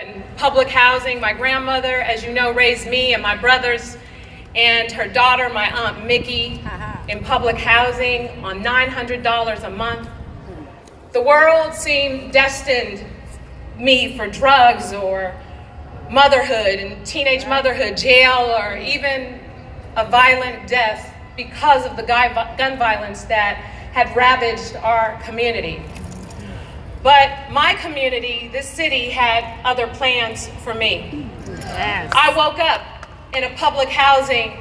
In public housing, my grandmother, as you know, raised me and my brothers and her daughter, my Aunt Mickey, in public housing on $900 a month. The world seemed destined me for drugs or motherhood and teenage motherhood, jail, or even a violent death because of the gun violence that had ravaged our community. But my community, this city, had other plans for me. Yes. I woke up in a public housing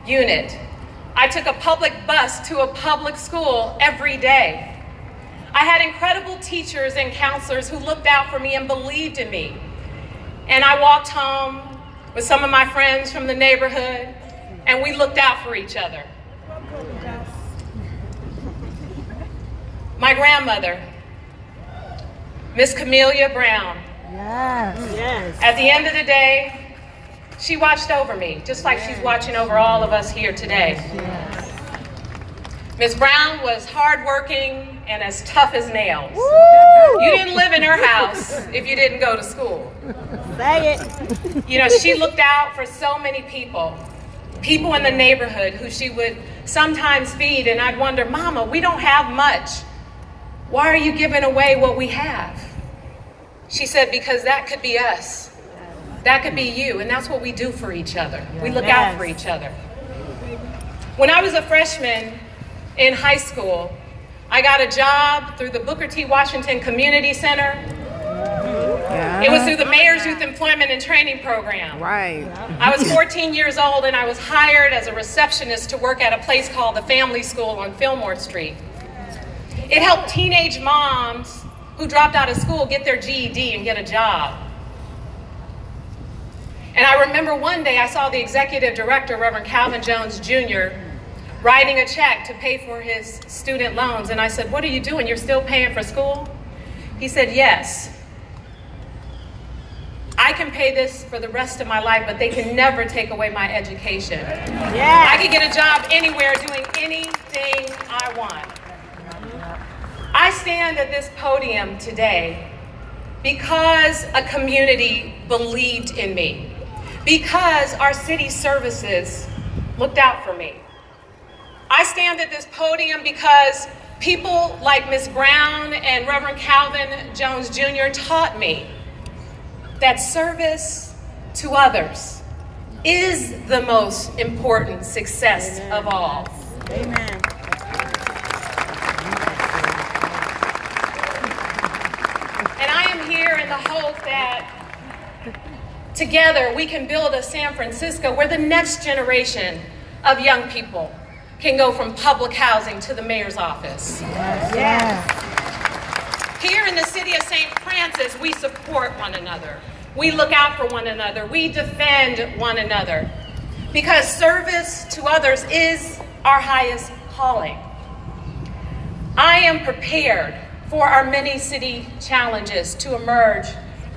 unit. I took a public bus to a public school every day. I had incredible teachers and counselors who looked out for me and believed in me. And I walked home with some of my friends from the neighborhood, and we looked out for each other. My grandmother, Miss Camelia Brown. Yes. Yes. At the end of the day, she watched over me, just like she's watching over all of us here today. Yes. Miss Brown was hardworking and as tough as nails. Woo! You didn't live in her house if you didn't go to school. Say it. You know, she looked out for so many people in the neighborhood who she would sometimes feed, and I'd wonder, Mama, we don't have much. Why are you giving away what we have? She said, because that could be us. That could be you, and that's what we do for each other. We look out for each other. When I was a freshman in high school, I got a job through the Booker T. Washington Community Center. It was through the Mayor's Youth Employment and Training Program. Right. I was 14 years old, and I was hired as a receptionist to work at a place called the Family School on Fillmore Street. It helped teenage moms who dropped out of school get their GED and get a job. And I remember one day I saw the executive director, Reverend Calvin Jones Jr., writing a check to pay for his student loans. And I said, what are you doing? You're still paying for school? He said, yes. I can pay this for the rest of my life, but they can never take away my education. Yes. I can get a job anywhere doing anything I want. I stand at this podium today because a community believed in me, because our city services looked out for me. I stand at this podium because people like Ms. Brown and Reverend Calvin Jones Jr. taught me that service to others is the most important success of all. Amen. In the hope that together we can build a San Francisco where the next generation of young people can go from public housing to the mayor's office. Yes. Here in the city of St. Francis, we support one another. We look out for one another. We defend one another because service to others is our highest calling. I am prepared for our many city challenges to emerge,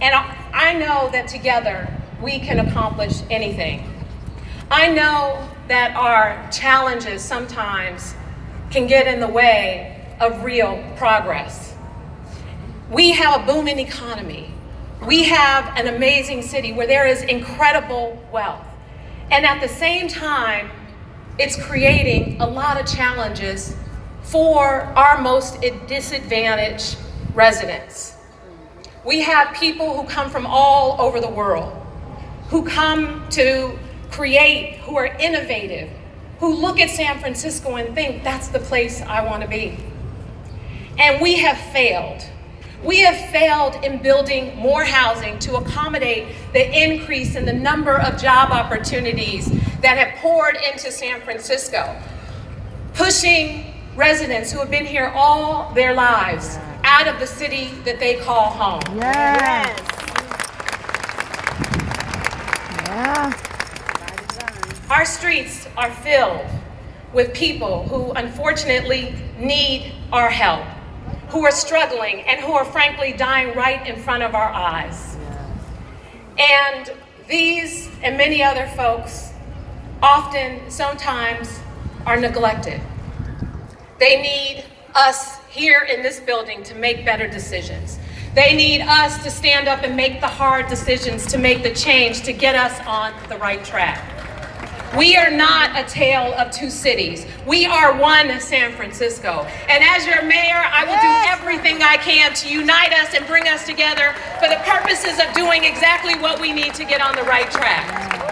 and I know that together we can accomplish anything. I know that our challenges sometimes can get in the way of real progress. We have a booming economy. We have an amazing city where there is incredible wealth, and at the same time, it's creating a lot of challenges for our most disadvantaged residents. We have people who come from all over the world, who come to create, who are innovative, who look at San Francisco and think that's the place I want to be. And we have failed. We have failed in building more housing to accommodate the increase in the number of job opportunities that have poured into San Francisco, pushing residents who have been here all their lives out of the city that they call home. Yes. Yeah. Our streets are filled with people who unfortunately need our help, who are struggling and who are frankly dying right in front of our eyes. And these and many other folks often, sometimes, are neglected. They need us here in this building to make better decisions. They need us to stand up and make the hard decisions, to make the change, to get us on the right track. We are not a tale of two cities. We are one San Francisco. And as your mayor, I will do everything I can to unite us and bring us together for the purposes of doing exactly what we need to get on the right track.